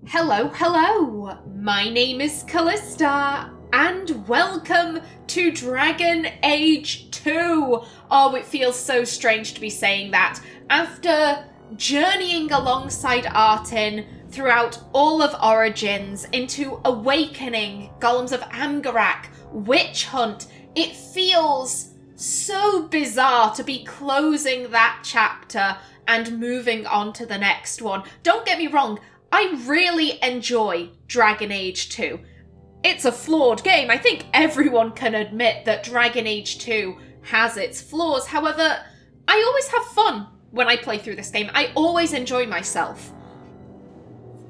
Hello, hello! My name is Kallista, and welcome to Dragon Age 2! Oh, it feels so strange to be saying that. After journeying alongside Artin throughout all of Origins into Awakening, Golems of Angarak, Witch Hunt, it feels so bizarre to be closing that chapter and moving on to the next one. Don't get me wrong, I really enjoy Dragon Age 2. It's a flawed game. I think everyone can admit that Dragon Age 2 has its flaws. However, I always have fun when I play through this game. I always enjoy myself.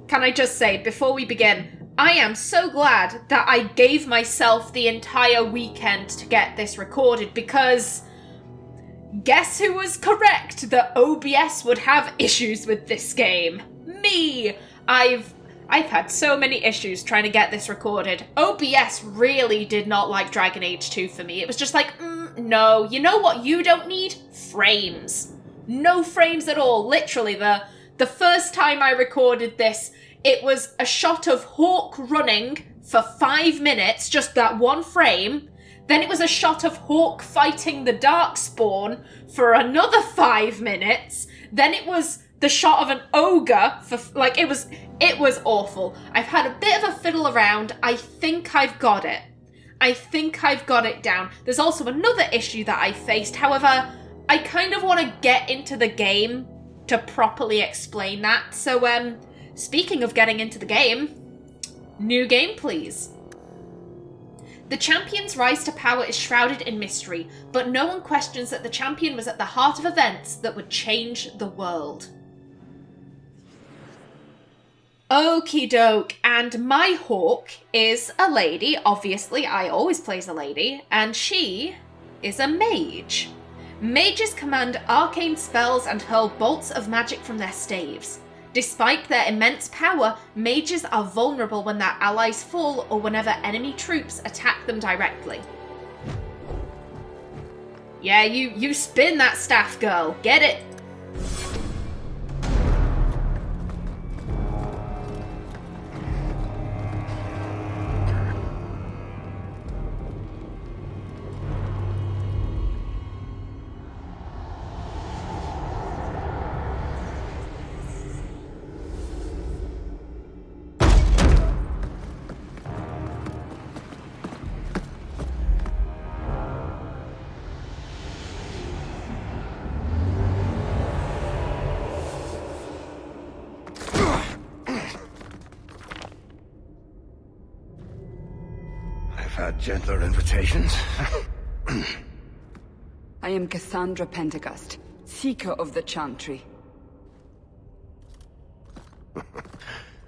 Can I just say, before we begin, I am so glad that I gave myself the entire weekend to get this recorded, because guess who was correct that OBS would have issues with this game? Me! I've had so many issues trying to get this recorded. OBS really did not like Dragon Age 2 for me. It was just like, no, you know what you don't need? Frames. No frames at all. Literally, the first time I recorded this, it was a shot of Hawke running for 5 minutes, just that one frame. Then it was a shot of Hawke fighting the Darkspawn for another 5 minutes. Then it was the shot of an ogre for, like, it was awful. I've had a bit of a fiddle around. I think I've got it. I think I've got it down. There's also another issue that I faced. However, I kind of want to get into the game to properly explain that. So, speaking of getting into the game, new game, please. The champion's rise to power is shrouded in mystery, but no one questions that the champion was at the heart of events that would change the world. Okie doke, and my Hawke is a lady. Obviously, I always play as a lady, and she is a mage. Mages command arcane spells and hurl bolts of magic from their staves. Despite their immense power, mages are vulnerable when their allies fall or whenever enemy troops attack them directly. Yeah, you spin that staff, girl. Get it? Had gentler invitations. I am Cassandra Pentagust, Seeker of the Chantry.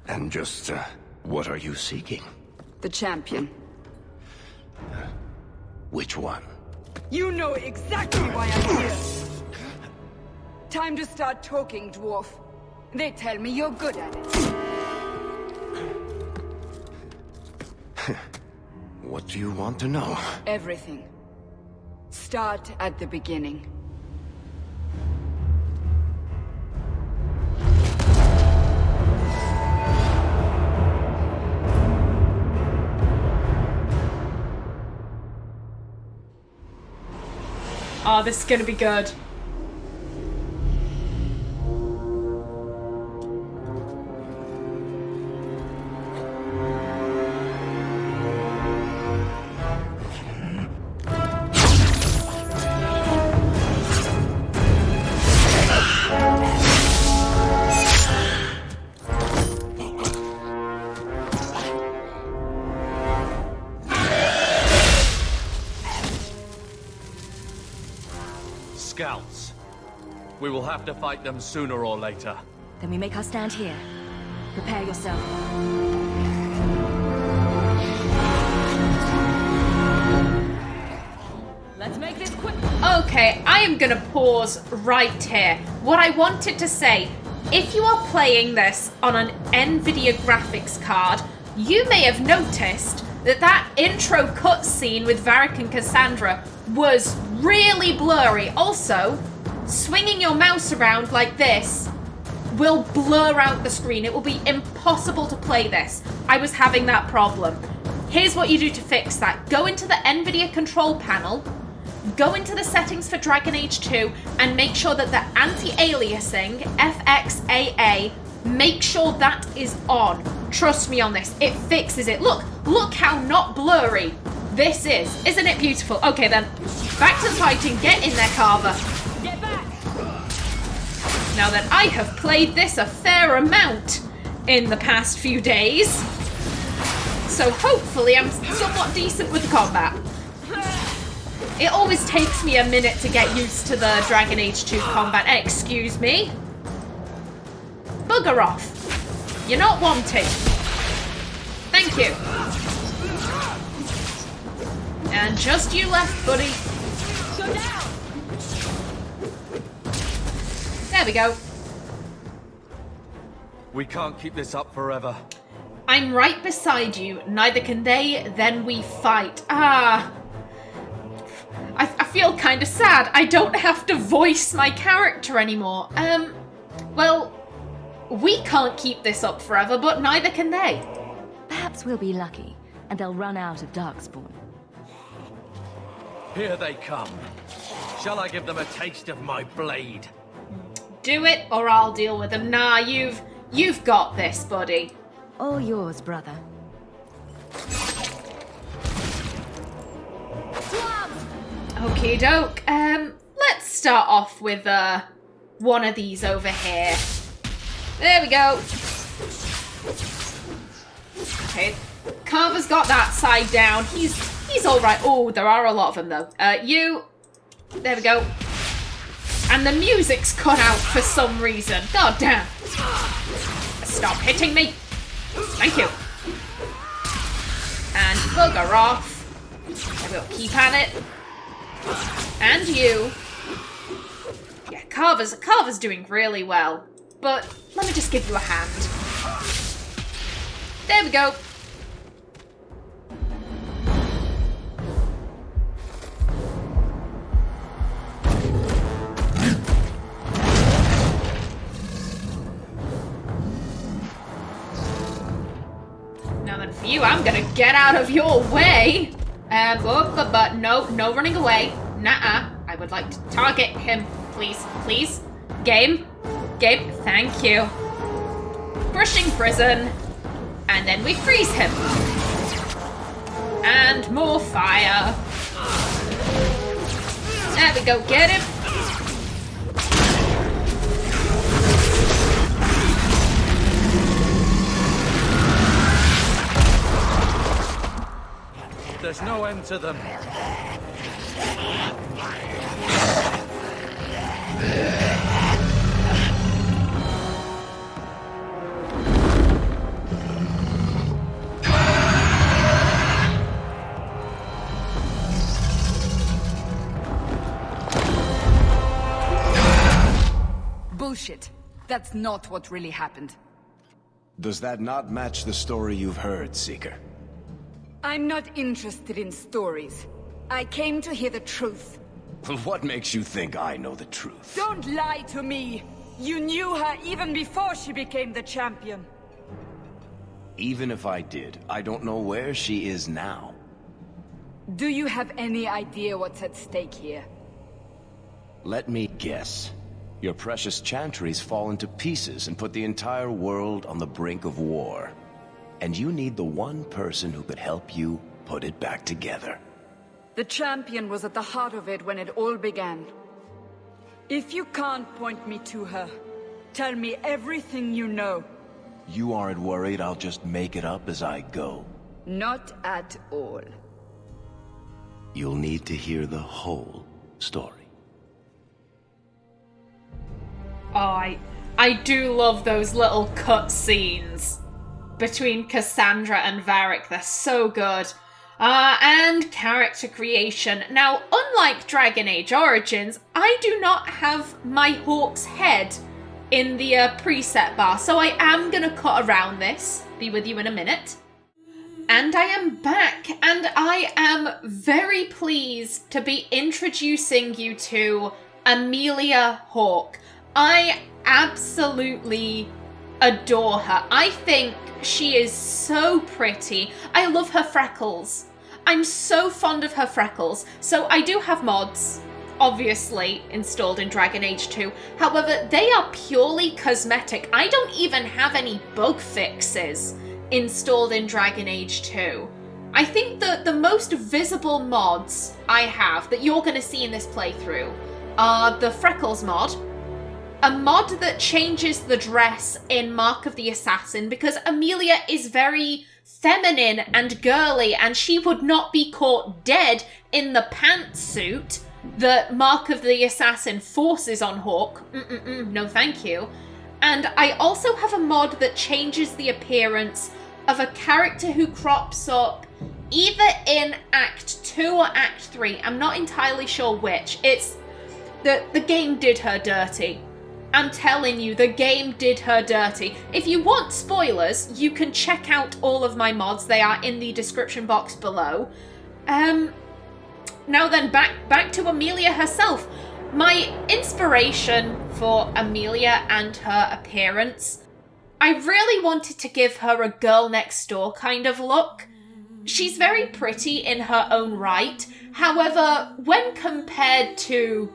And just, what are you seeking? The champion. Which one? You know exactly why I'm here! Time to start talking, dwarf. They tell me you're good at it. What do you want to know? Everything. Start at the beginning. Oh, this is gonna be good. Scouts. We will have to fight them sooner or later. Then we make our stand here. Prepare yourself. Let's make this quick. Okay, I am gonna pause right here. What I wanted to say, if you are playing this on an NVIDIA graphics card, you may have noticed that intro cutscene with Varric and Cassandra was really blurry. Also, swinging your mouse around like this will blur out the screen. It will be impossible to play this. I was having that problem. Here's what you do to fix that. Go into the NVIDIA control panel, go into the settings for Dragon Age 2, and make sure that the anti-aliasing, FXAA, make sure that is on. Trust me on this. It fixes it. Look how not blurry this is. Isn't it beautiful? Okay then, back to the fighting. Get in there, Carver. Get back! Now that I have played this a fair amount in the past few days, so hopefully I'm somewhat decent with the combat. It always takes me a minute to get used to the Dragon Age 2 combat. Excuse me. Bugger off. You're not wanted. Thank you. And just you left, buddy. Go down! There we go. We can't keep this up forever. I'm right beside you. Neither can they. Then we fight. Ah. I feel kind of sad. I don't have to voice my character anymore. Well, we can't keep this up forever, but neither can they. Perhaps we'll be lucky, and they'll run out of Darkspawn. Here they come. Shall I give them a taste of my blade? Do it, or I'll deal with them. Nah, you've got this, buddy. All yours, brother. Okie doke. Let's start off with one of these over here. There we go. Okay, Carver's got that side down. He's all right. Oh, there are a lot of them though. There we go. And the music's cut out for some reason. God damn. Stop hitting me. Thank you. And bugger off. We'll keep at it. And you. Yeah, Carver's doing really well. But let me just give you a hand. There we go. Now then, for you, I'm gonna get out of your way. But no running away. Nuh-uh. I would like to target him, please. Game, thank you. Crushing prison. And then we freeze him. And more fire. There we go, get him. There's no end to them. Bullshit. That's not what really happened. Does that not match the story you've heard, Seeker? I'm not interested in stories. I came to hear the truth. What makes you think I know the truth? Don't lie to me! You knew her even before she became the champion. Even if I did, I don't know where she is now. Do you have any idea what's at stake here? Let me guess. Your precious chantries fallen to pieces and put the entire world on the brink of war. And you need the one person who could help you put it back together. The champion was at the heart of it when it all began. If you can't point me to her, tell me everything you know. You aren't worried I'll just make it up as I go? Not at all. You'll need to hear the whole story. Oh, I do love those little cut scenes between Cassandra and Varric. They're so good. And character creation. Now, unlike Dragon Age Origins, I do not have my Hawke's head in the preset bar, so I am gonna cut around this. Be with you in a minute. And I am back, and I am very pleased to be introducing you to Amelia Hawke. I absolutely adore her. I think she is so pretty. I love her freckles. I'm so fond of her freckles. So I do have mods, obviously, installed in Dragon Age 2. However, they are purely cosmetic. I don't even have any bug fixes installed in Dragon Age 2. I think that the most visible mods I have that you're going to see in this playthrough are the Frecklesmod, a mod that changes the dress in Mark of the Assassin because Amelia is very feminine and girly and she would not be caught dead in the pantsuit that Mark of the Assassin forces on Hawke. No thank you. And I also have a mod that changes the appearance of a character who crops up either in Act 2 or Act 3. I'm not entirely sure which. It's the game did her dirty. I'm telling you, the game did her dirty. If you want spoilers, you can check out all of my mods. They are in the description box below. Now then, back to Amelia herself. My inspiration for Amelia and her appearance, I really wanted to give her a girl next door kind of look. She's very pretty in her own right. However, when compared to,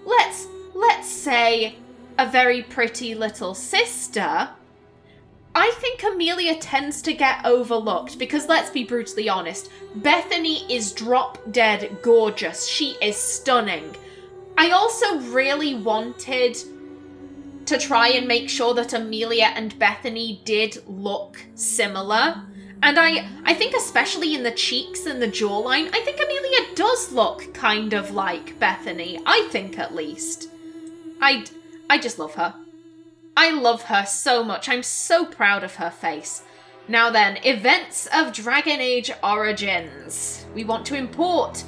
let's say, a very pretty little sister, I think Amelia tends to get overlooked because, let's be brutally honest, Bethany is drop-dead gorgeous. She is stunning. I also really wanted to try and make sure that Amelia and Bethany did look similar. And I think especially in the cheeks and the jawline, I think Amelia does look kind of like Bethany. I think, at least. I just love her. I love her so much. I'm so proud of her face. Now then, events of Dragon Age Origins. We want to import.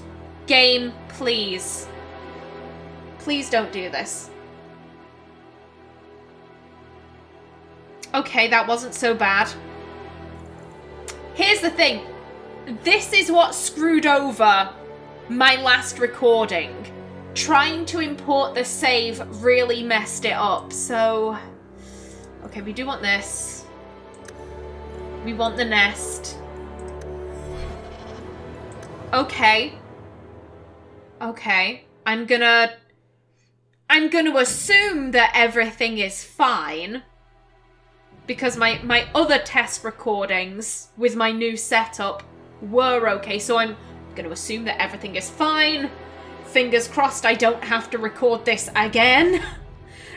Game, please. Please don't do this. Okay, that wasn't so bad. Here's the thing. This is what screwed over my last recording. Trying to import the save really messed it up, so... Okay, we do want this. We want the nest. Okay. Okay. I'm gonna assume that everything is fine. Because my other test recordings with my new setup were okay, so I'm gonna assume that everything is fine. Fingers crossed I don't have to record this again.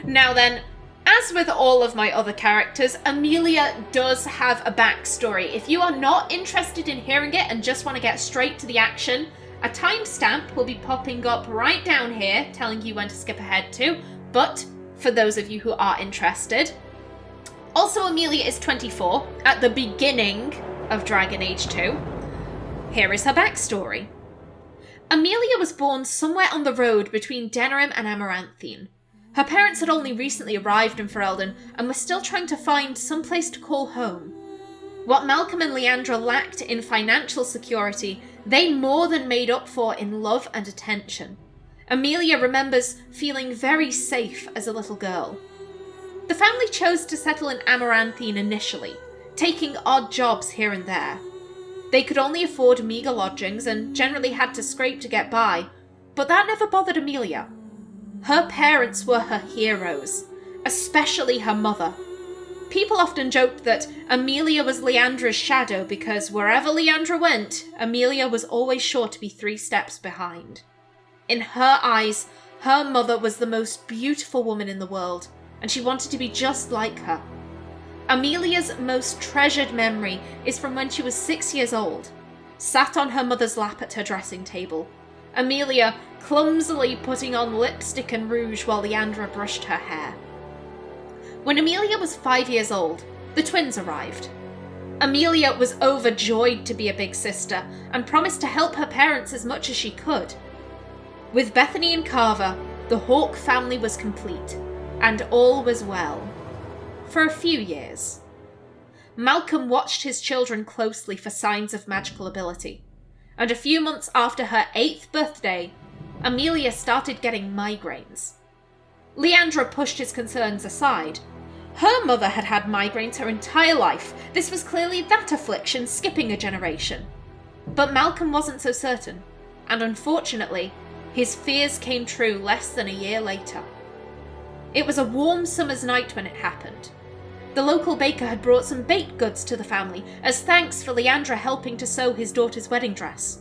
Now then, as with all of my other characters, Amelia does have a backstory. If you are not interested in hearing it and just want to get straight to the action, a timestamp will be popping up right down here telling you when to skip ahead to, but for those of you who are interested. Also, Amelia is 24 at the beginning of Dragon Age 2. Here is her backstory. Amelia was born somewhere on the road between Denerim and Amaranthine. Her parents had only recently arrived in Ferelden and were still trying to find some place to call home. What Malcolm and Leandra lacked in financial security, they more than made up for in love and attention. Amelia remembers feeling very safe as a little girl. The family chose to settle in Amaranthine initially, taking odd jobs here and there. They could only afford meagre lodgings and generally had to scrape to get by, but that never bothered Amelia. Her parents were her heroes, especially her mother. People often joked that Amelia was Leandra's shadow because wherever Leandra went, Amelia was always sure to be 3 steps behind. In her eyes, her mother was the most beautiful woman in the world, and she wanted to be just like her. Amelia's most treasured memory is from when she was 6 years old, sat on her mother's lap at her dressing table, Amelia clumsily putting on lipstick and rouge while Leandra brushed her hair. When Amelia was 5 years old, the twins arrived. Amelia was overjoyed to be a big sister and promised to help her parents as much as she could. With Bethany and Carver, the Hawke family was complete, and all was well. For a few years. Malcolm watched his children closely for signs of magical ability, and a few months after her 8th birthday, Amelia started getting migraines. Leandra pushed his concerns aside. Her mother had had migraines her entire life. This was clearly that affliction skipping a generation. But Malcolm wasn't so certain, and unfortunately, his fears came true less than a year later. It was a warm summer's night when it happened. The local baker had brought some baked goods to the family as thanks for Leandra helping to sew his daughter's wedding dress.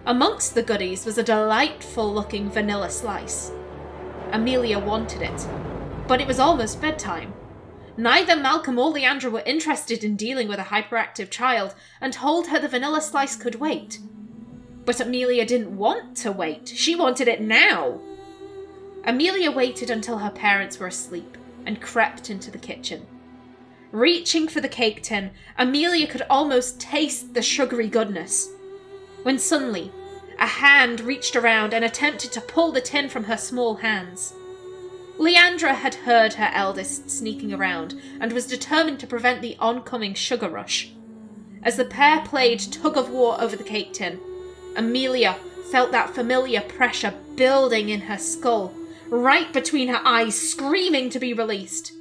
Amongst the goodies was a delightful-looking vanilla slice. Amelia wanted it, but it was almost bedtime. Neither Malcolm or Leandra were interested in dealing with a hyperactive child and told her the vanilla slice could wait. But Amelia didn't want to wait. She wanted it now. Amelia waited until her parents were asleep and crept into the kitchen. Reaching for the cake tin, Amelia could almost taste the sugary goodness, when suddenly a hand reached around and attempted to pull the tin from her small hands. Leandra had heard her eldest sneaking around and was determined to prevent the oncoming sugar rush. As the pair played tug-of-war over the cake tin, Amelia felt that familiar pressure building in her skull, right between her eyes, screaming to be released.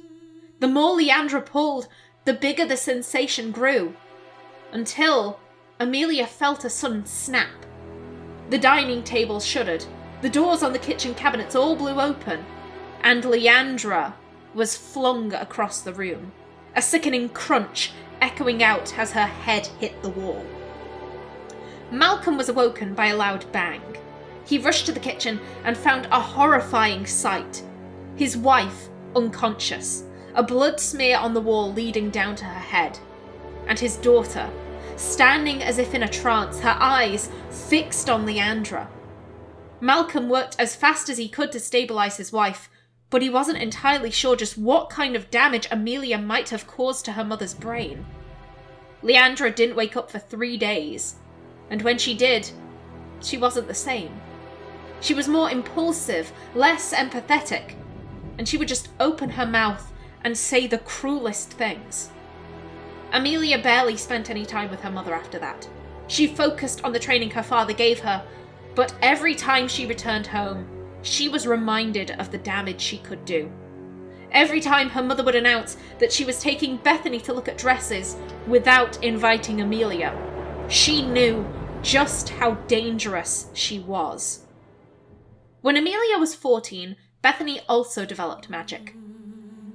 The more Leandra pulled, the bigger the sensation grew, until Amelia felt a sudden snap. The dining table shuddered, the doors on the kitchen cabinets all blew open, and Leandra was flung across the room, a sickening crunch echoing out as her head hit the wall. Malcolm was awoken by a loud bang. He rushed to the kitchen and found a horrifying sight. His wife, unconscious, a blood smear on the wall leading down to her head, and his daughter, standing as if in a trance, her eyes fixed on Leandra. Malcolm worked as fast as he could to stabilise his wife, but he wasn't entirely sure just what kind of damage Amelia might have caused to her mother's brain. Leandra didn't wake up for 3 days, and when she did, she wasn't the same. She was more impulsive, less empathetic, and she would just open her mouth and say the cruelest things. Amelia barely spent any time with her mother after that. She focused on the training her father gave her, but every time she returned home, she was reminded of the damage she could do. Every time her mother would announce that she was taking Bethany to look at dresses without inviting Amelia, she knew just how dangerous she was. When Amelia was 14, Bethany also developed magic.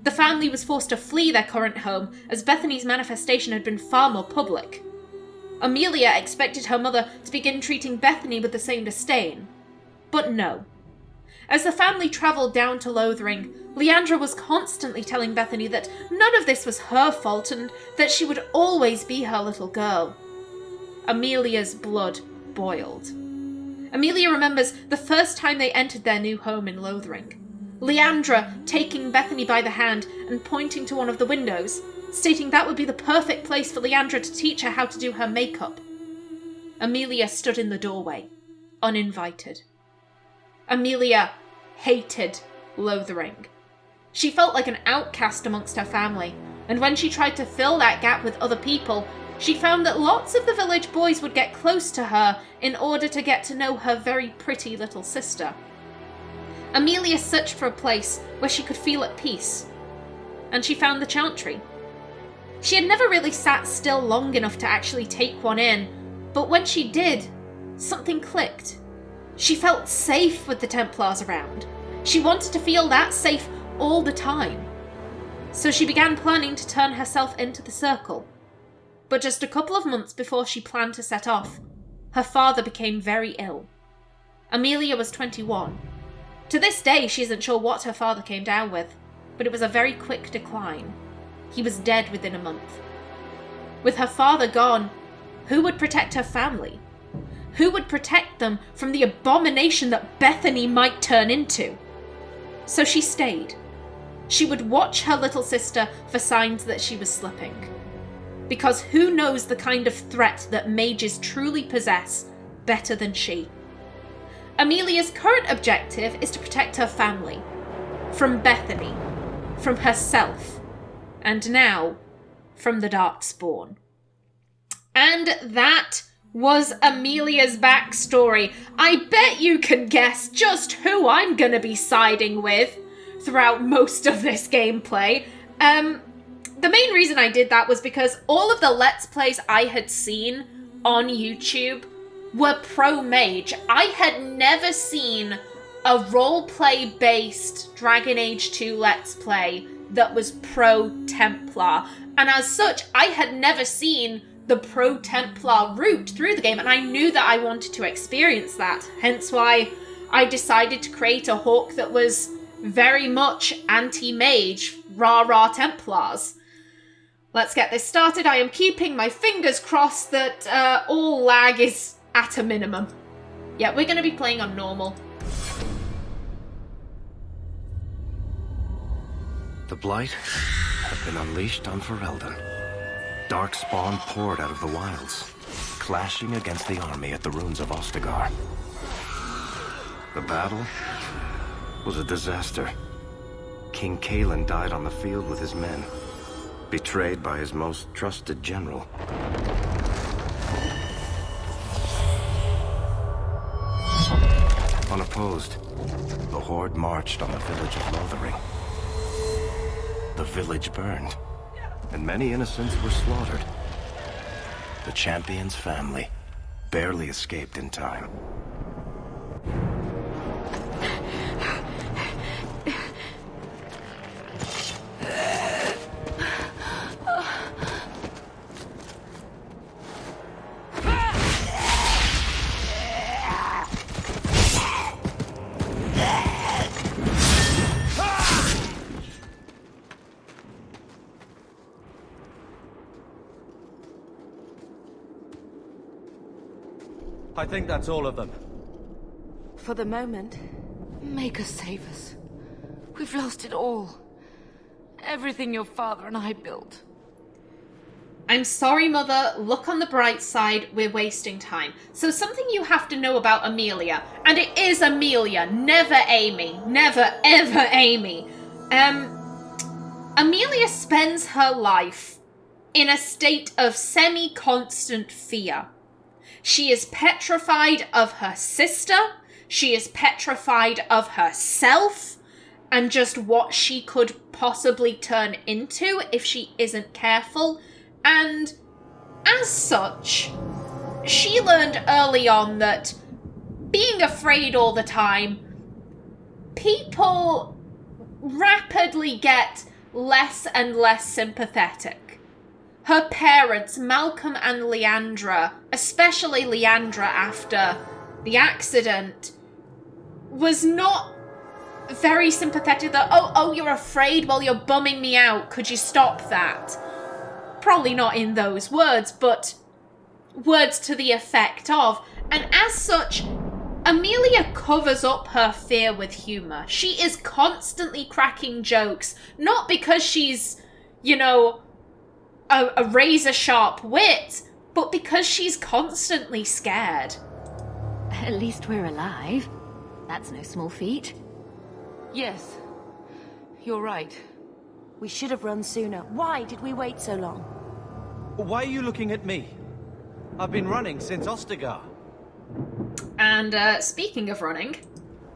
The family was forced to flee their current home as Bethany's manifestation had been far more public. Amelia expected her mother to begin treating Bethany with the same disdain, but no. As the family travelled down to Lothering, Leandra was constantly telling Bethany that none of this was her fault and that she would always be her little girl. Amelia's blood boiled. Amelia remembers the first time they entered their new home in Lothering. Leandra taking Bethany by the hand and pointing to one of the windows, stating that would be the perfect place for Leandra to teach her how to do her makeup. Amelia stood in the doorway, uninvited. Amelia hated Lothering. She felt like an outcast amongst her family, and when she tried to fill that gap with other people, she found that lots of the village boys would get close to her in order to get to know her very pretty little sister. Amelia searched for a place where she could feel at peace, and she found the chantry. She had never really sat still long enough to actually take one in, but when she did, something clicked. She felt safe with the Templars around. She wanted to feel that safe all the time. So she began planning to turn herself into the Circle. But just a couple of months before she planned to set off, her father became very ill. Amelia was 21. To this day, she isn't sure what her father came down with, but it was a very quick decline. He was dead within a month. With her father gone, who would protect her family? Who would protect them from the abomination that Bethany might turn into? So she stayed. She would watch her little sister for signs that she was slipping. Because who knows the kind of threat that mages truly possess better than she? Amelia's current objective is to protect her family. From Bethany. From herself. And now, from the Darkspawn. And that was Amelia's backstory. I bet you can guess just who I'm gonna be siding with. throughout most of this gameplay. The main reason I did that was because all of the Let's Plays I had seen on YouTube were pro-mage. I had never seen a roleplay based Dragon Age 2 Let's Play that was pro-Templar. And as such, I had never seen the pro-Templar route through the game, and I knew that I wanted to experience that. Hence why I decided to create a Hawke that was very much anti-mage, rah-rah Templars. Let's get this started. I am keeping my fingers crossed that all lag is at a minimum. Yeah, we're going to be playing on normal. The Blight had been unleashed on Ferelden. Dark spawn poured out of the wilds, clashing against the army at the ruins of Ostagar. The battle was a disaster. King Cailan died on the field with his men, betrayed by his most trusted general. Unopposed, the Horde marched on the village of Lothering. The village burned, and many innocents were slaughtered. The champion's family barely escaped in time. I think that's all of them. For the moment, make us save us. We've lost it all. Everything your father and I built. I'm sorry, Mother. Look on the bright side. We're wasting time. So something you have to know about Amelia, and it is Amelia, never Amy. Never, ever Amy. Amelia spends her life in a state of semi-constant fear. She is petrified of her sister, she is petrified of herself, and just what she could possibly turn into if she isn't careful. And as such, she learned early on that being afraid all the time, people rapidly get less and less sympathetic. Her parents, Malcolm and Leandra, especially Leandra after the accident, was not very sympathetic that, oh, you're afraid? Well, you're bumming me out. Could you stop that? Probably not in those words, but words to the effect of. And as such, Amelia covers up her fear with humour. She is constantly cracking jokes, not because she's, a razor-sharp wit, but because she's constantly scared. At least we're alive. That's no small feat. Yes, you're right. We should have run sooner. Why did we wait so long? Why are you looking at me? I've been running since Ostagar. And speaking of running...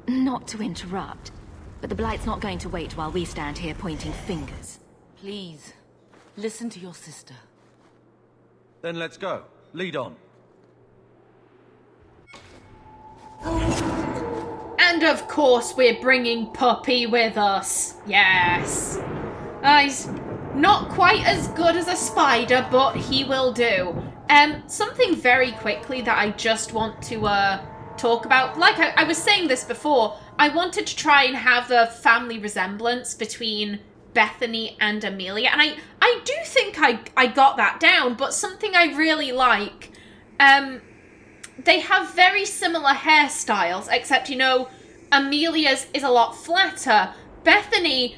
Not to interrupt, but the Blight's not going to wait while we stand here pointing fingers. Please, listen to your sister. Then let's go. Lead on. And of course we're bringing Puppy with us. Yes. He's not quite as good as a spider, but he will do. Something very quickly that I just want to talk about. Like I was saying this before, I wanted to try and have the family resemblance between Bethany and Amelia, and I do think I got that down, but something I really like, they have very similar hairstyles, except, Amelia's is a lot flatter. Bethany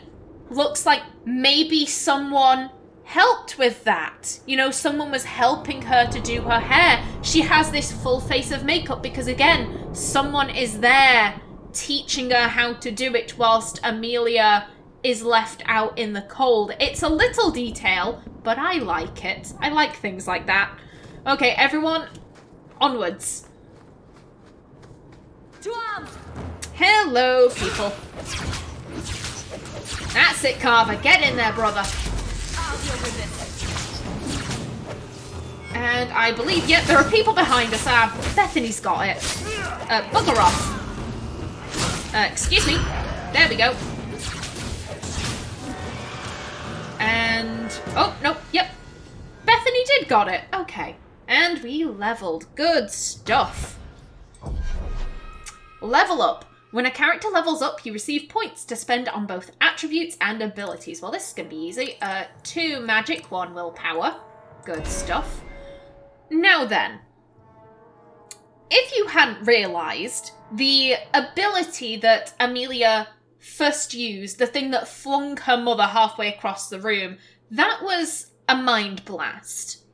looks like maybe someone helped with that. Someone was helping her to do her hair. She has this full face of makeup because, again, someone is there teaching her how to do it whilst Amelia is left out in the cold. It's a little detail, but I like it. I like things like that. Okay, everyone, onwards. To arms! Hello, people. That's it, Carver. Get in there, brother. I'll deal with this. And I believe, yep, there are people behind us. Bethany's got it. Bugger off. Excuse me. There we go. And... oh, no, yep. Bethany did got it. Okay. And we leveled. Good stuff. Level up. When a character levels up, you receive points to spend on both attributes and abilities. Well, this is going to be easy. 2 magic, 1 willpower. Good stuff. Now then. If you hadn't realised, the ability that Amelia first used, the thing that flung her mother halfway across the room, that was a mind blast.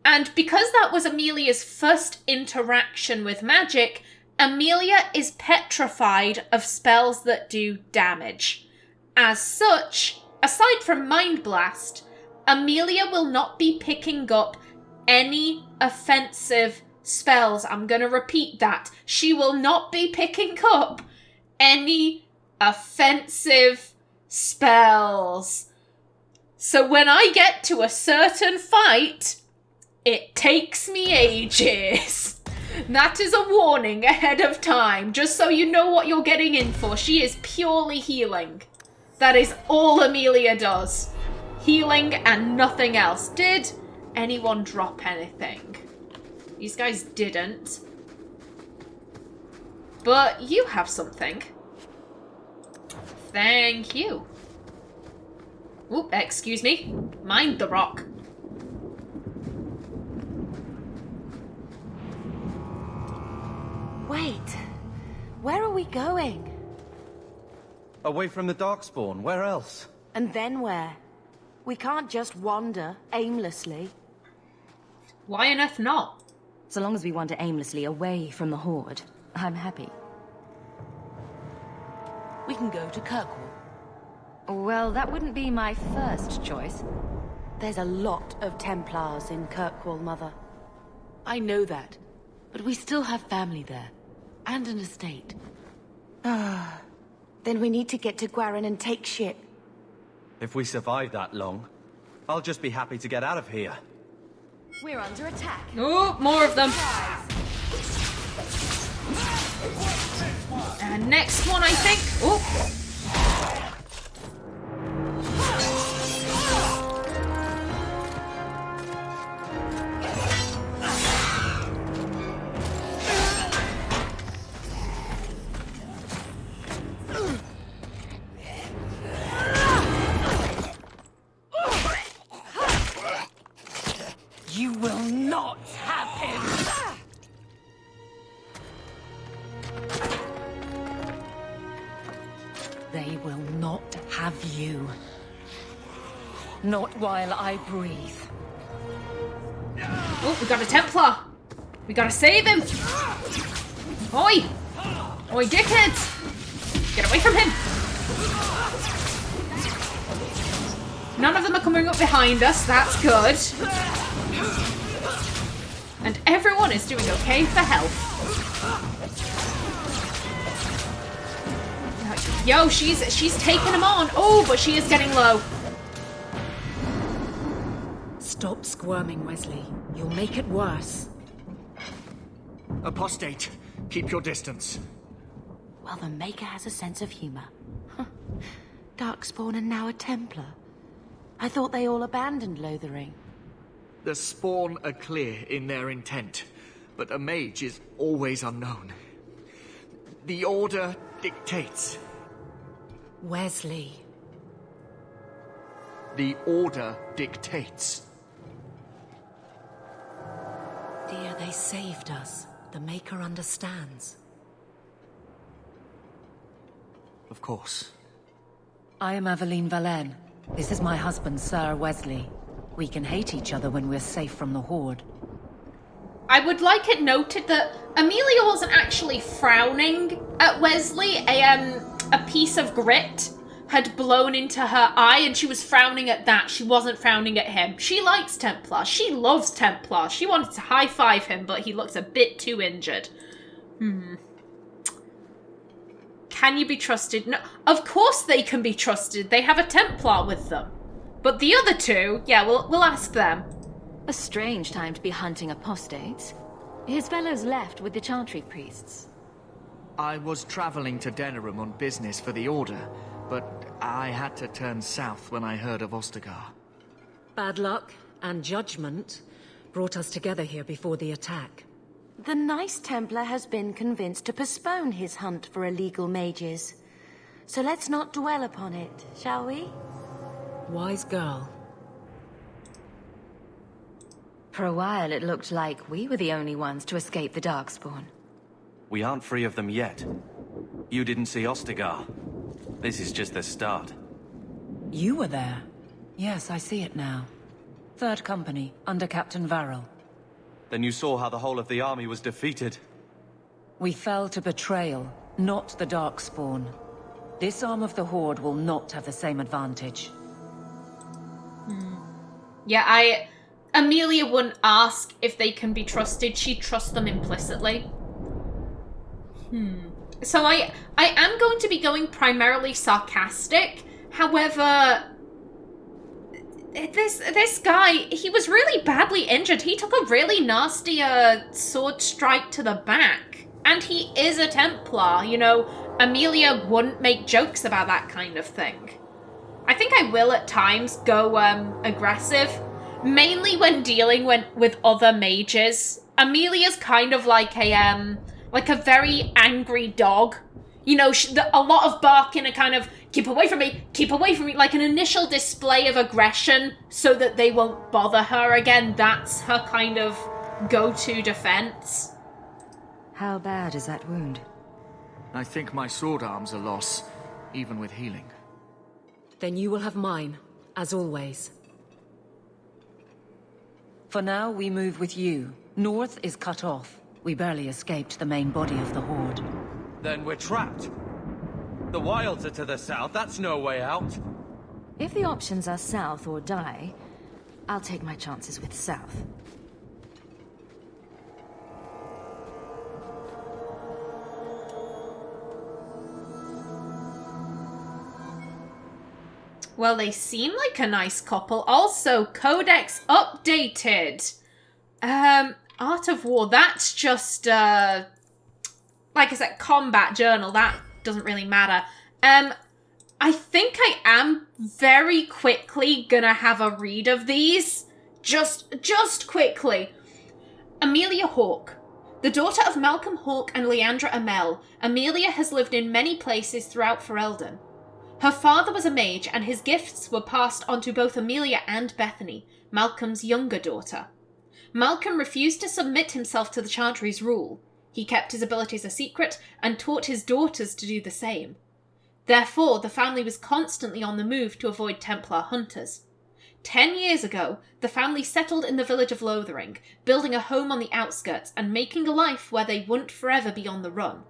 And because that was Amelia's first interaction with magic, Amelia is petrified of spells that do damage. As such, aside from Mind Blast, Amelia will not be picking up any offensive spells. I'm going to repeat that. She will not be picking up any offensive spells. So when I get to a certain fight, it takes me ages. That is a warning ahead of time, just so you know what you're getting in for. She is purely healing. That is all Amelia does. Healing and nothing else. Did anyone drop anything? These guys didn't. But you have something. Thank you. Oop, excuse me. Mind the rock. Wait, where are we going? Away from the Darkspawn, where else? And then where? We can't just wander aimlessly. Why on earth not? So long as we wander aimlessly away from the Horde, I'm happy. We can go to Kirkwall. Well, that wouldn't be my first choice. There's a lot of Templars in Kirkwall, Mother. I know that, but we still have family there. And an estate. Then we need to get to Gwarin and take ship. If we survive that long, I'll just be happy to get out of here. We're under attack. Oh, more of them. And next one, I think. Oh. You will not have him! They will not have you. Not while I breathe. Oh, we got a Templar. We gotta save him. Oi! Oi, dickheads! Get away from him! None of them are coming up behind us, that's good. And everyone is doing okay for health. Yo, she's taking him on. Oh, but she is getting low. Stop squirming, Wesley. You'll make it worse. Apostate, keep your distance. Well, the Maker has a sense of humor. Darkspawn and now a Templar. I thought they all abandoned Lothering. The Spawn are clear in their intent, but a mage is always unknown. The Order dictates. Wesley. The Order dictates. Dear, they saved us. The Maker understands. Of course. I am Aveline Valenne. This is my husband, Sir Wesley. We can hate each other when we're safe from the Horde. I would like it noted that Amelia wasn't actually frowning at Wesley. A piece of grit had blown into her eye and she was frowning at that. She wasn't frowning at him. She likes Templar. She loves Templar. She wanted to high-five him, but he looks a bit too injured. can you be trusted? No, of course they can be trusted. They have a Templar with them. But the other two, yeah, we'll ask them. A strange time to be hunting apostates. His fellows left with the Chantry priests. I was traveling to Denerim on business for the Order, but I had to turn south when I heard of Ostagar. Bad luck and judgment brought us together here before the attack. The nice Templar has been convinced to postpone his hunt for illegal mages. So let's not dwell upon it, shall we? Wise girl. For a while, it looked like we were the only ones to escape the Darkspawn. We aren't free of them yet. You didn't see Ostagar. This is just the start. You were there. Yes, I see it now. Third Company, under Captain Varel. Then you saw how the whole of the army was defeated. We fell to betrayal, not the Darkspawn. This arm of the Horde will not have the same advantage. Yeah, Amelia wouldn't ask if they can be trusted. She'd trust them implicitly. So I am going to be going primarily sarcastic. However, this guy, he was really badly injured. He took a really nasty sword strike to the back. And he is a Templar, you know. Amelia wouldn't make jokes about that kind of thing. I think I will at times go aggressive. Mainly when dealing with other mages. Amelia's kind of like a very angry dog. You know, a lot of barking and kind of, keep away from me, like an initial display of aggression so that they won't bother her again. That's her kind of go-to defense. How bad is that wound? I think my sword arm's a loss, even with healing. Then you will have mine, as always. For now, we move with you. North is cut off. We barely escaped the main body of the Horde. Then we're trapped. The wilds are to the south. That's no way out. If the options are south or die, I'll take my chances with south. Well, they seem like a nice couple. Also, Codex updated. Art of War, that's just, like I said, combat journal. That doesn't really matter. I think I am very quickly gonna have a read of these. Just quickly. Amelia Hawke. The daughter of Malcolm Hawke and Leandra Amell, Amelia has lived in many places throughout Ferelden. Her father was a mage, and his gifts were passed on to both Amelia and Bethany, Malcolm's younger daughter. Malcolm refused to submit himself to the Chantry's rule. He kept his abilities a secret, and taught his daughters to do the same. Therefore, the family was constantly on the move to avoid Templar hunters. 10 years ago, the family settled in the village of Lothering, building a home on the outskirts and making a life where they wouldn't forever be on the run.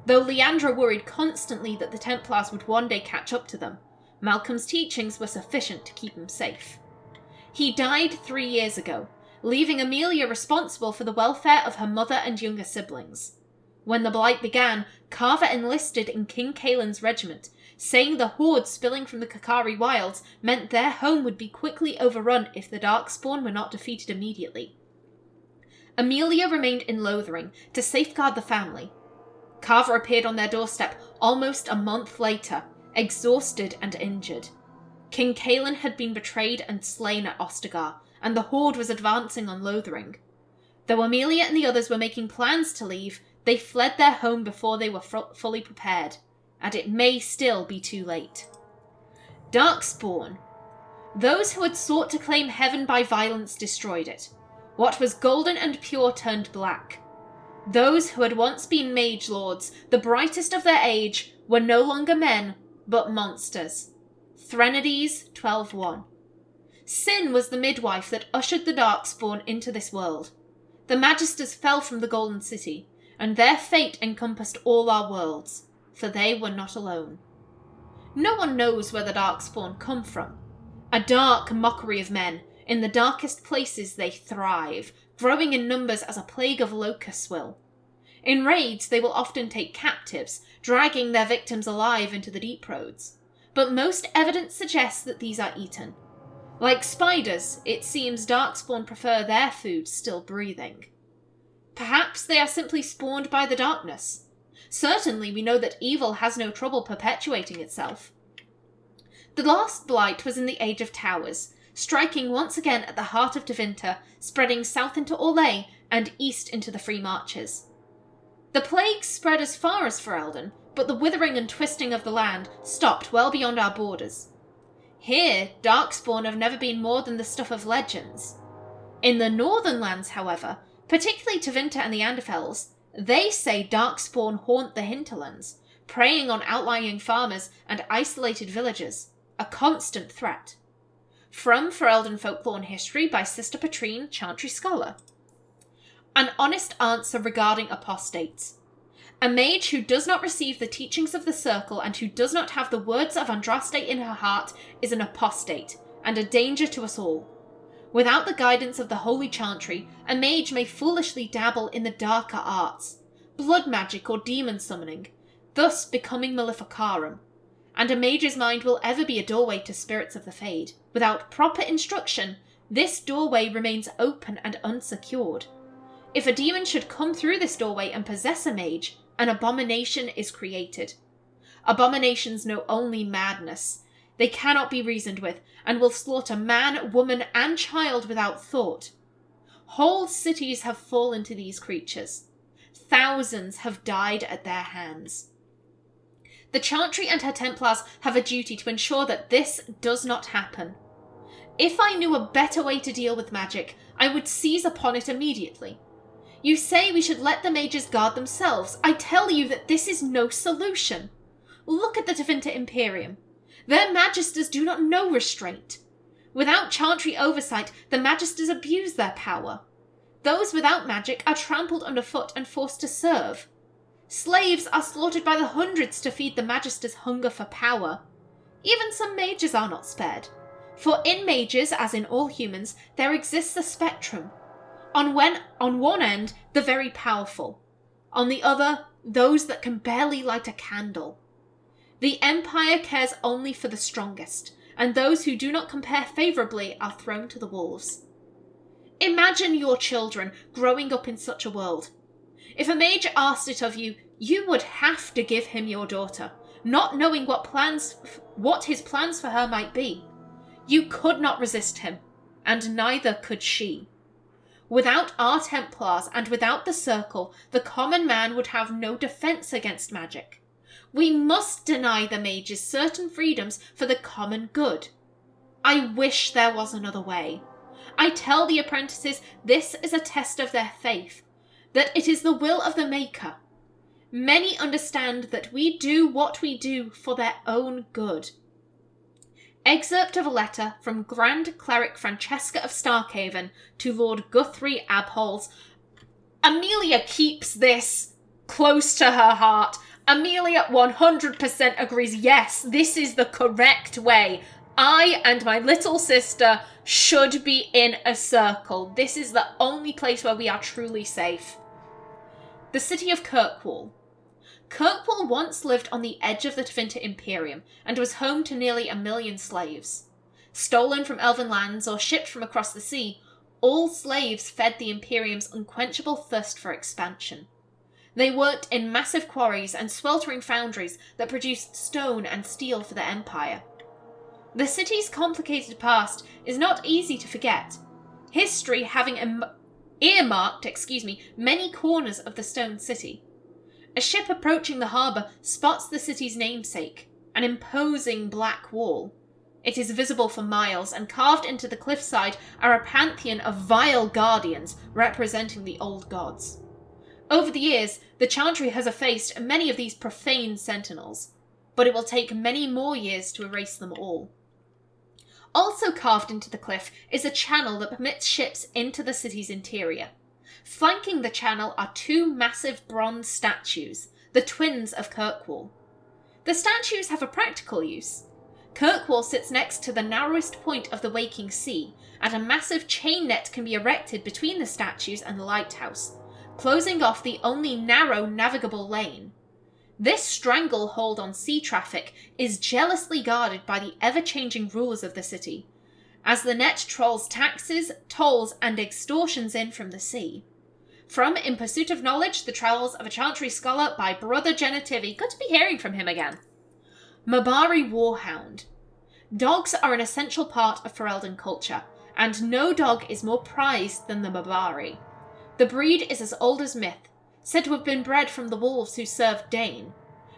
Though Leandra worried constantly that the Templars would one day catch up to them, Malcolm's teachings were sufficient to keep him safe. He died 3 years ago, leaving Amelia responsible for the welfare of her mother and younger siblings. When the Blight began, Carver enlisted in King Kaelin's regiment, saying the horde spilling from the Kakari wilds meant their home would be quickly overrun if the Darkspawn were not defeated immediately. Amelia remained in Lothering to safeguard the family. Carver appeared on their doorstep almost a month later, exhausted and injured. King Kaelin had been betrayed and slain at Ostagar, and the Horde was advancing on Lothering. Though Amelia and the others were making plans to leave, they fled their home before they were fully prepared, and it may still be too late. Darkspawn. Those who had sought to claim heaven by violence destroyed it. What was golden and pure turned black. Those who had once been mage lords, the brightest of their age, were no longer men, but monsters. Threnodies 12:1. Sin was the midwife that ushered the Darkspawn into this world. The Magisters fell from the Golden City, and their fate encompassed all our worlds, for they were not alone. No one knows where the Darkspawn come from. A dark mockery of men. In the darkest places they thrive, growing in numbers as a plague of locusts will. In raids, they will often take captives, dragging their victims alive into the deep roads. But most evidence suggests that these are eaten. Like spiders, it seems Darkspawn prefer their food still breathing. Perhaps they are simply spawned by the darkness. Certainly we know that evil has no trouble perpetuating itself. The last Blight was in the Age of Towers, striking once again at the heart of Tevinter, spreading south into Orlais and east into the Free Marches. The plague spread as far as Ferelden, but the withering and twisting of the land stopped well beyond our borders. Here, Darkspawn have never been more than the stuff of legends. In the northern lands, however, particularly Tevinter and the Anderfels, they say Darkspawn haunt the hinterlands, preying on outlying farmers and isolated villages, a constant threat. From Ferelden Folklore and History by Sister Patrine, Chantry Scholar. An honest answer regarding apostates. A mage who does not receive the teachings of the Circle and who does not have the words of Andraste in her heart is an apostate, and a danger to us all. Without the guidance of the Holy Chantry, a mage may foolishly dabble in the darker arts, blood magic or demon summoning, thus becoming Maleficarum, and a mage's mind will ever be a doorway to spirits of the Fade. Without proper instruction, this doorway remains open and unsecured. If a demon should come through this doorway and possess a mage, an abomination is created. Abominations know only madness. They cannot be reasoned with, and will slaughter man, woman, and child without thought. Whole cities have fallen to these creatures. Thousands have died at their hands. The Chantry and her Templars have a duty to ensure that this does not happen. If I knew a better way to deal with magic, I would seize upon it immediately. You say we should let the mages guard themselves. I tell you that this is no solution. Look at the Tevinter Imperium. Their magisters do not know restraint. Without Chantry oversight, the magisters abuse their power. Those without magic are trampled underfoot and forced to serve. Slaves are slaughtered by the hundreds to feed the magisters' hunger for power. Even some mages are not spared. For in mages, as in all humans, there exists a spectrum. On one end, the very powerful. On the other, those that can barely light a candle. The Empire cares only for the strongest, and those who do not compare favourably are thrown to the wolves. Imagine your children growing up in such a world. If a mage asked it of you, you would have to give him your daughter, not knowing what his plans for her might be. You could not resist him, and neither could she. Without our Templars and without the Circle, the common man would have no defence against magic. We must deny the mages certain freedoms for the common good. I wish there was another way. I tell the apprentices this is a test of their faith, that it is the will of the Maker. Many understand that we do what we do for their own good. Excerpt of a letter from Grand Cleric Francesca of Starkhaven to Lord Guthrie Abholz. Amelia keeps this close to her heart. Amelia 100% agrees, yes, this is the correct way. I and my little sister should be in a circle. This is the only place where we are truly safe. The city of Kirkwall. Kirkwall once lived on the edge of the Tevinter Imperium and was home to nearly 1 million slaves. Stolen from elven lands or shipped from across the sea, all slaves fed the Imperium's unquenchable thirst for expansion. They worked in massive quarries and sweltering foundries that produced stone and steel for the Empire. The city's complicated past is not easy to forget, history having earmarked many corners of the stone city. A ship approaching the harbour spots the city's namesake, an imposing black wall. It is visible for miles, and carved into the cliffside are a pantheon of vile guardians representing the old gods. Over the years, the Chantry has effaced many of these profane sentinels, but it will take many more years to erase them all. Also carved into the cliff is a channel that permits ships into the city's interior. Flanking the channel are 2 massive bronze statues, the twins of Kirkwall. The statues have a practical use. Kirkwall sits next to the narrowest point of the waking sea, and a massive chain net can be erected between the statues and the lighthouse, closing off the only narrow navigable lane. This stranglehold on sea traffic is jealously guarded by the ever-changing rulers of the city, as the net trolls taxes, tolls, and extortions in from the sea. From In Pursuit of Knowledge, The Travels of a Chantry Scholar by Brother Genitivi. Good to be hearing from him again. Mabari Warhound. Dogs are an essential part of Ferelden culture, and no dog is more prized than the Mabari. The breed is as old as myth, said to have been bred from the wolves who served Dane.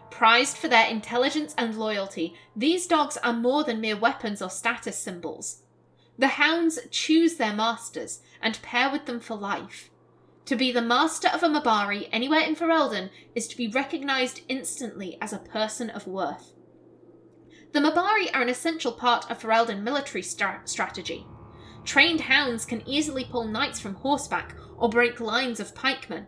Prized for their intelligence and loyalty, these dogs are more than mere weapons or status symbols. The hounds choose their masters and pair with them for life. To be the master of a Mabari anywhere in Ferelden is to be recognised instantly as a person of worth. The Mabari are an essential part of Ferelden military strategy. Trained hounds can easily pull knights from horseback or break lines of pikemen,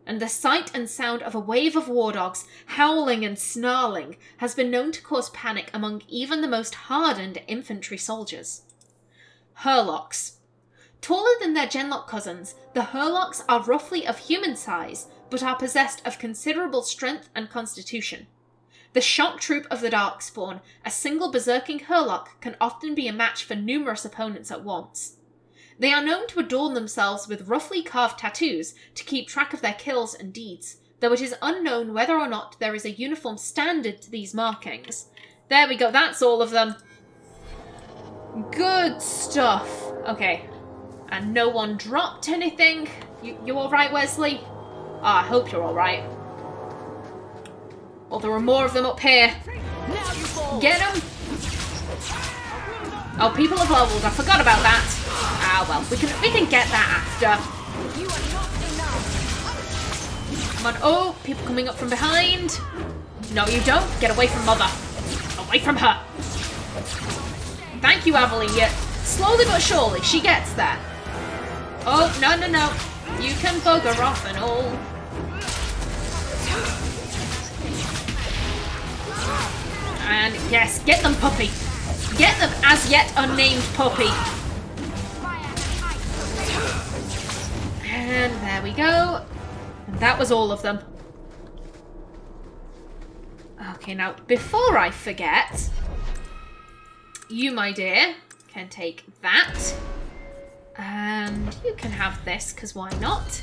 and the sight and sound of a wave of war dogs howling and snarling has been known to cause panic among even the most hardened infantry soldiers. Hurlocks. Taller than their Genlock cousins, the Hurlocks are roughly of human size, but are possessed of considerable strength and constitution. The shock troop of the Darkspawn, a single berserking Hurlock can often be a match for numerous opponents at once. They are known to adorn themselves with roughly carved tattoos to keep track of their kills and deeds, though it is unknown whether or not there is a uniform standard to these markings. There we go, that's all of them. Good stuff. Okay. And no one dropped anything. You alright, Wesley? I hope you're alright. Well, there are more of them up here. Get them! Oh, people have leveled. I forgot about that. Ah, well, we can get that after. Come on. Oh, people coming up from behind. No, you don't. Get away from Mother. Away from her. Thank you, Aveline. Slowly but surely, she gets there. Oh, no. You can bugger off and all. And yes, get them, puppy. Get them, as yet unnamed puppy. And there we go. And that was all of them. Okay, now, before I forget, you, my dear, can take that. And you can have this, because why not?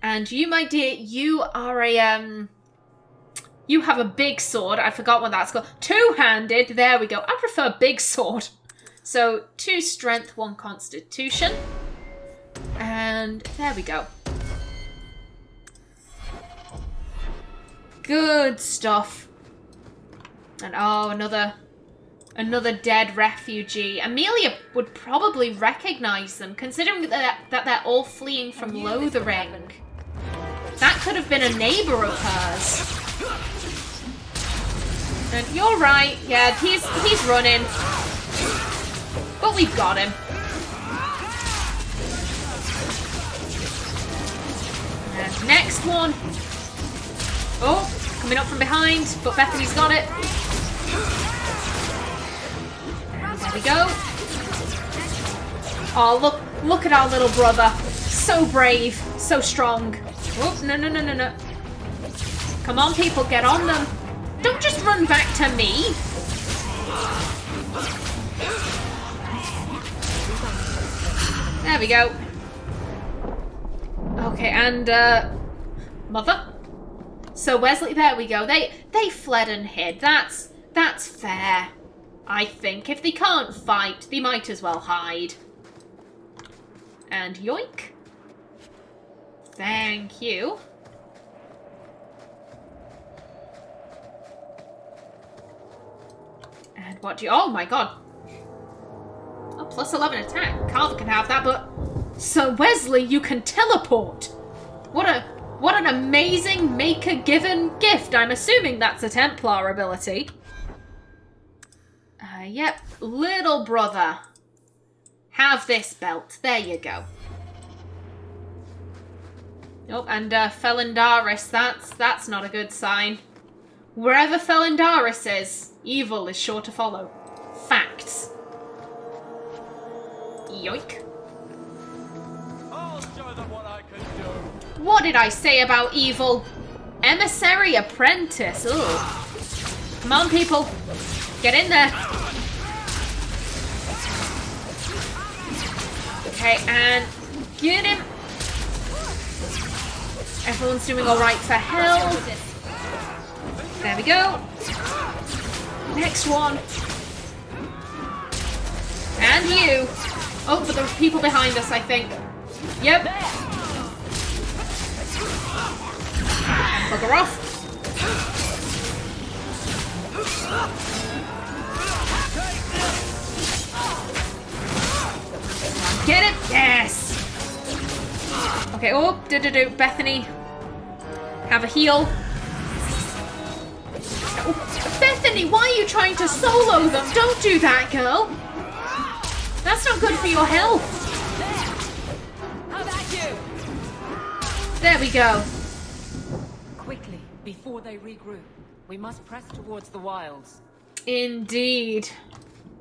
And you, my dear, you are a, you have a big sword. I forgot what that's called. Two-handed. There we go. I prefer big sword. So, 2 strength, 1 constitution. And there we go. Good stuff. And oh, another dead refugee. Amelia would probably recognise them, considering that they're all fleeing from Lothering. That could have been a neighbour of hers. And you're right, yeah, he's running. But we've got him. And next one. Oh, coming up from behind, but Bethany's got it. There we go. Oh, look at our little brother. So brave, so strong. Oh, no. Come on, people, get on them. Don't just run back to me. There we go. Okay, and, Mother? So Wesley, there we go. They fled and hid. That's fair. I think if they can't fight, they might as well hide. And yoink. Thank you. And what do you... Oh my god. Oh, plus 11 attack. Carver can have that, but... So Wesley, you can teleport. What an amazing maker-given gift. I'm assuming that's a Templar ability. Yep. Little brother. Have this belt. There you go. Oh, and Felindaris. That's not a good sign. Wherever Felindaris is, evil is sure to follow. Facts. Yoink. I'll show them what I can do. What did I say about evil? Emissary apprentice. Ugh. Come on, people. Get in there. Okay, and get him. Everyone's doing alright for health. There we go. Next one. And you. Oh, but there are people behind us, I think. Yep. Bugger off. Get it? Yes. Okay, oh, Bethany. Have a heal. Oh, Bethany, why are you trying to solo them? Don't do that, girl. That's not good for your health. How about you? There we go. Quickly, before they regroup, we must press towards the wilds. Indeed.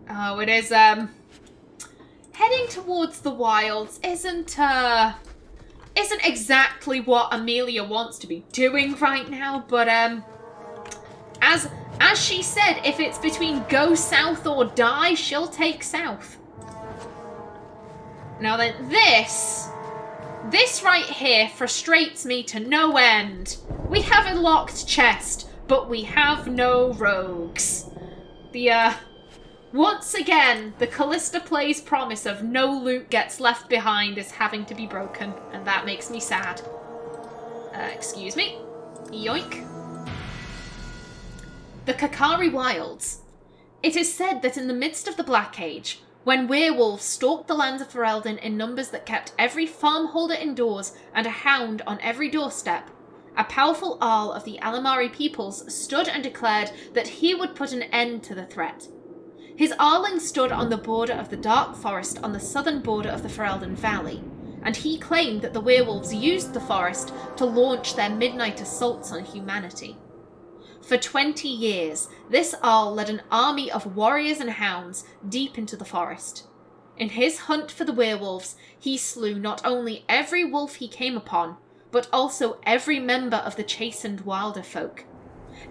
Oh, it is, heading towards the wilds isn't exactly what Amelia wants to be doing right now, but, as she said, if it's between go south or die, she'll take south. Now then, this right here frustrates me to no end. We have a locked chest, but we have no rogues. Once again, the KallistaPlays promise of no loot gets left behind is having to be broken, and that makes me sad. Excuse me. Yoink. The Kakari Wilds. It is said that in the midst of the Black Age, when werewolves stalked the lands of Ferelden in numbers that kept every farmholder indoors and a hound on every doorstep, a powerful Arl of the Alamari peoples stood and declared that he would put an end to the threat. His Arling stood on the border of the dark forest on the southern border of the Ferelden Valley, and he claimed that the werewolves used the forest to launch their midnight assaults on humanity. For 20 years, this Arl led an army of warriors and hounds deep into the forest. In his hunt for the werewolves, he slew not only every wolf he came upon, but also every member of the chastened wilder folk.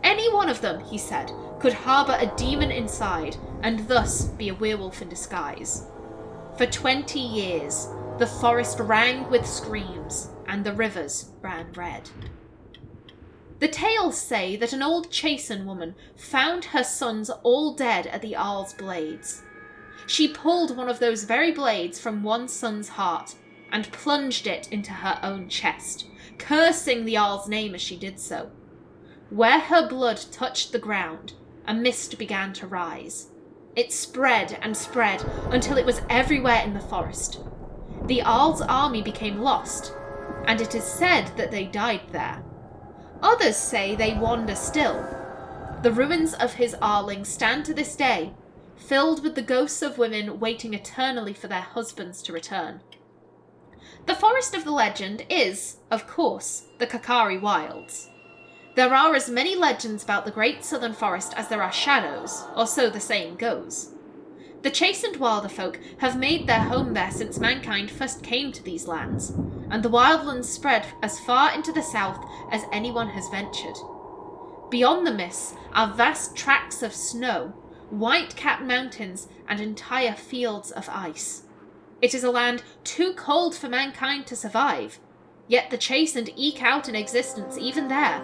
Any one of them, he said, could harbour a demon inside, and thus be a werewolf in disguise. For 20 years, the forest rang with screams, and the rivers ran red. The tales say that an old Chasen woman found her sons all dead at the Arl's blades. She pulled one of those very blades from one son's heart, and plunged it into her own chest, cursing the Arl's name as she did so. Where her blood touched the ground, a mist began to rise. It spread and spread until it was everywhere in the forest. The Arl's army became lost, and it is said that they died there. Others say they wander still. The ruins of his Arling stand to this day, filled with the ghosts of women waiting eternally for their husbands to return. The forest of the legend is, of course, the Kakari Wilds. There are as many legends about the Great Southern Forest as there are shadows, or so the saying goes. The chastened wilder folk have made their home there since mankind first came to these lands, and the wildlands spread as far into the south as anyone has ventured. Beyond the mists are vast tracts of snow, white-capped mountains, and entire fields of ice. It is a land too cold for mankind to survive, yet the chastened eke out an existence even there,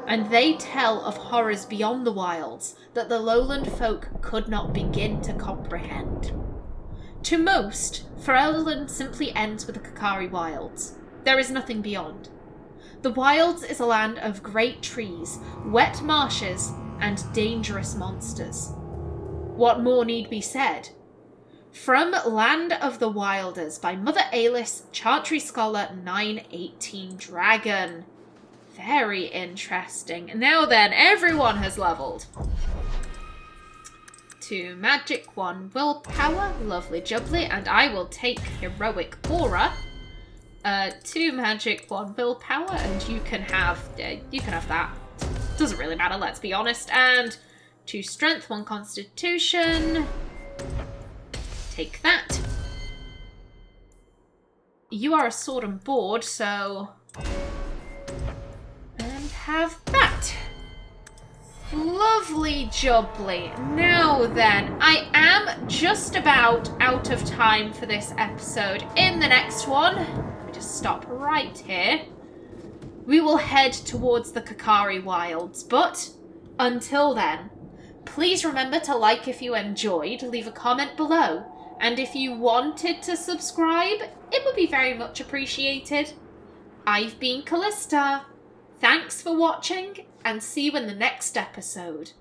and they tell of horrors beyond the wilds that the lowland folk could not begin to comprehend. To most, Ferelden simply ends with the Kakari Wilds. There is nothing beyond. The wilds is a land of great trees, wet marshes, and dangerous monsters. What more need be said? From Land of the Wilders by MotA Dress, Chantry Scholar 918 Dragon. Very interesting. Now then, everyone has leveled. 2 magic, 1 willpower, lovely jubbly, and I will take heroic aura. 2 magic, 1 willpower, and you can have that. Doesn't really matter, let's be honest. And 2 strength, 1 constitution. Take that. You are a sword and board, so have that. Lovely jubbly. Now then, I am just about out of time for this episode. In the next one, let me just stop right here. We will head towards the Kakari Wilds, but until then, please remember to like if you enjoyed, leave a comment below, and if you wanted to subscribe, it would be very much appreciated. I've been Kallista. Thanks for watching, and see you in the next episode.